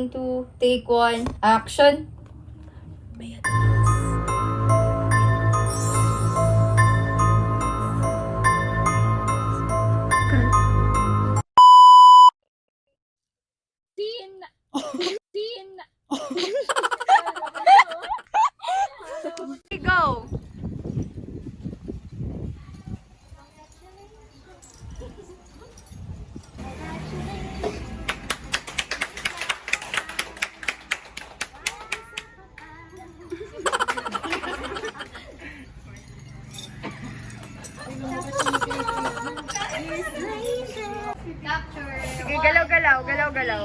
Rolling 2, take 1, action! Go! Sige, galaw-galaw, galaw-galaw.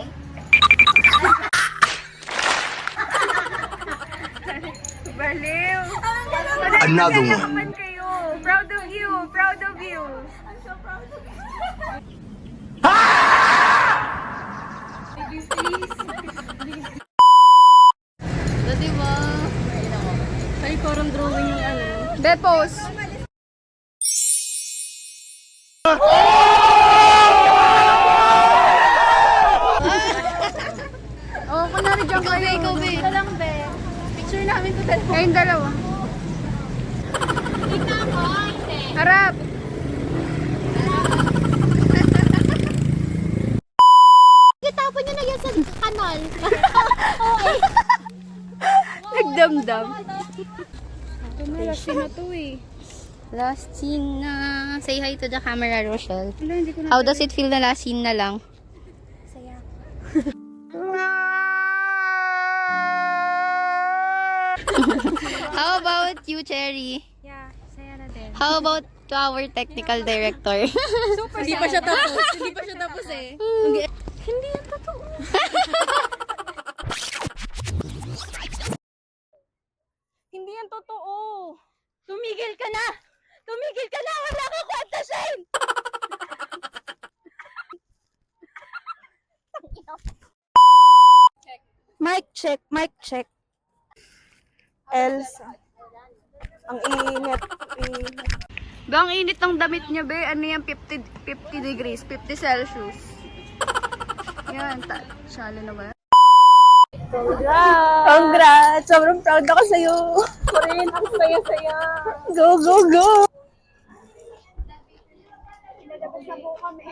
Baliw! Another one. Naman kayo. Proud of you, proud of you. I'm so proud of you. Baby, please. So, diba? Ay, parang drawing yung ano. Bepos! Oh, kunwari dyan kayo. Ikaw, be. Ito lang, be. Picture namin ito dalawa. Kayong dalawa. Ikaw mo, hindi. Harap! Tapon nyo na yan sa kanal. Okay. Nagdamdam. Last scene na to eh. Last scene na. Say hi to the camera, Rochelle. How does it feel na last scene na lang? Saya. How about you, Cherry? Yeah, saya na din. How about to our technical director? Super Hindi pa siya tapos. Hindi pa siya tapos eh. Hindi yan totoo. Hindi yan totoo. Tumigil ka na! Tumigil ka na! Wala kang kwenta, Shane! Mic check, mic check. Elsa. Ang init. Be, ang init ng damit niya, be. Ano yan? 50 degrees, 50 Celsius. Yan, shala na ba? Congrats! Sobrang proud ako sa'yo. Korean, ang saya-saya. Go, go, go! Inalabas na po kami.